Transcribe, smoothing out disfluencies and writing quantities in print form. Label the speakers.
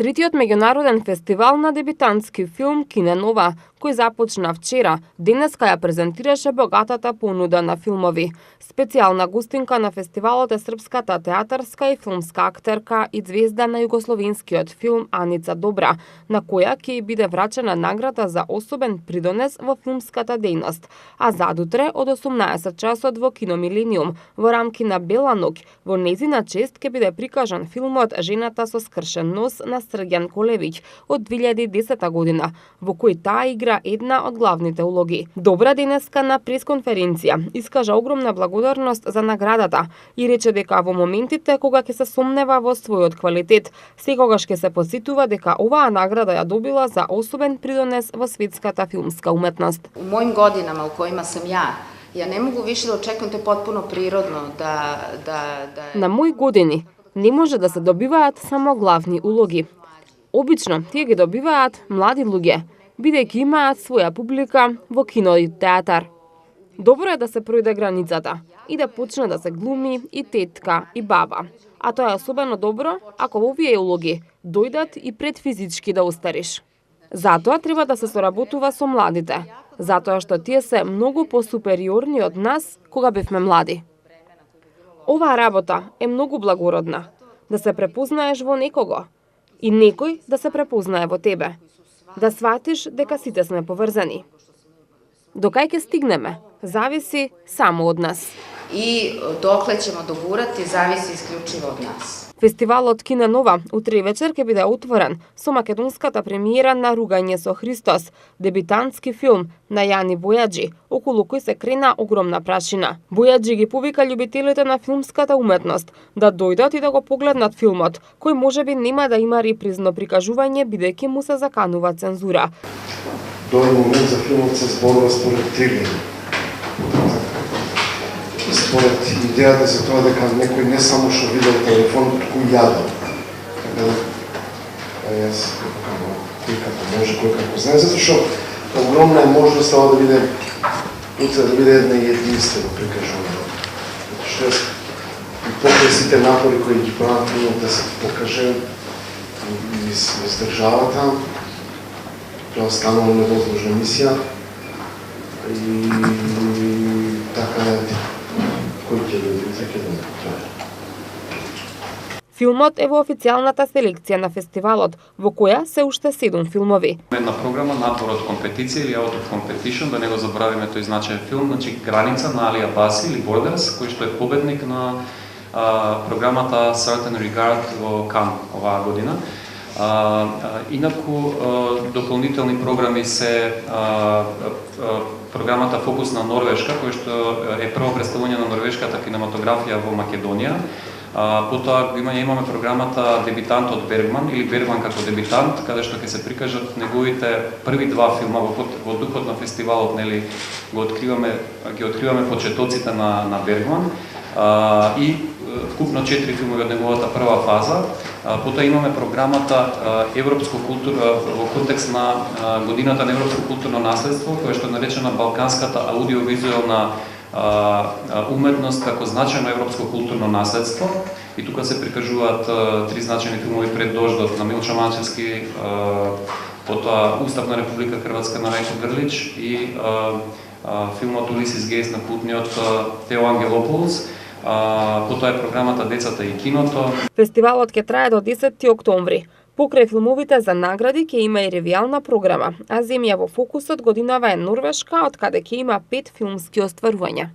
Speaker 1: Третиот меѓународен фестивал на дебитантски филм Кине Нова, кој започна вчера, денеска ја презентираше богатата понуда на филмови. Специјална гостинка на фестивалот е српската театарска и филмска актерка и звезда на југословенскиот филм Аница Добра, на која ќе биде врачена награда за особен придонес во филмската дејност. А задутре од 18 часот во Кино Милениум, во рамки на Бела ноќ, во нејзина чест ќе биде прикажан филмот Жената со скршен нос на Срѓан Колевиќ од 2010 година, во кој таа игра една од главните улоги. Добра денеска на пресконференција искажа огромна благодарност за наградата и рече дека во моментите кога ќе се сомнева во својот квалитет, секогаш ќе се посетува дека оваа награда ја добила за особен придонес во светската филмска уметност.
Speaker 2: У моим годинама у којима сам ја не могу више да очекувам, тоа потпуно природно
Speaker 1: На мои години не може да се добиваат само главни улоги. Обично тие ги добиваат млади луѓе, бидејќи имаат своја публика во кино и театар. Добро е да се пројде границата и да почне да се глуми и тетка и баба. А тоа е особено добро ако во овие улоги дојдат и пред физички да остариш. Затоа треба да се соработува со младите, затоа што тие се многу посупериорни од нас кога бевме млади. Оваа работа е многу благородна, да се препознаеш во некого и некој да се препознае во тебе, да сватиш дека сите сме поврзани. Докај ќе стигнеме, зависи само од нас.
Speaker 2: И докле ćemo догурати, зависи исклучиво од нас.
Speaker 1: Фестивалот Кине Нова утре вечер ќе биде отворен со македонската премиера на Ругање со Христос, дебитантски филм на Јани Бојаджи, околу кој се крена огромна прашина. Бојаджи ги повика љубителите на филмската уметност да дојдат и да го погледнат филмот, кој можеби нема да има репризно прикажување бидејќи му се заканува цензура.
Speaker 3: Тој момент за филмот се зборува според трилери. Според идејата за тоа дека некој не само што видел телефон, туку јадел. Така да, јас кој како може, кој како знае, затоа што огромна е можност ова да биде една единствено прикажување. Затоа што јас и покрај сите напори кои ги правам филмот да се покаже низ државата, тоа станува невозможна мисија и така да
Speaker 1: Филмот е во официјалната селекција на фестивалот, во која се уште 7 филмови.
Speaker 4: Една програма Надвор од компетиција или Out of Competition, да не го забравиме тој значаен филм, значи Граница на Алија Баси или Borders, кој што е победник на програмата Certain Regard во Кан оваа година. Инаку дополнителни програми се програмата Фокус на Норвешка, кој што е прво представување на норвешката кинематографија во Македонија. Потоа имаме програмата Дебитант од Бергман или Бергман како дебитант, каде што ќе се прикажат неговите први два филма во духот на фестивалот, нели ги откриваме почетоците на Бергман и вкупно 4 филмови од неговата прва фаза. Потоа имаме програмата Европско култура во контекст на годината на европско културно наследство, која што е наречена Балканската аудиовизуелна уметност како значајно европско културно наследство. И тука се прикажуваат 3 значајни филмови Пред дождот на Милчо Мачевски, потоа Устав на Република Хрватска на Рајко Грлич и филмот Улисис Гейс на култниот Тео Ангелополус. Потоа е програмата Децата и киното.
Speaker 1: Фестивалот ќе трае до 10 октомври. Покрај филмовите за награди ќе има и ревијална програма, а земја во фокусот годинава е Норвешка, од каде ќе има 5 филмски остварувања.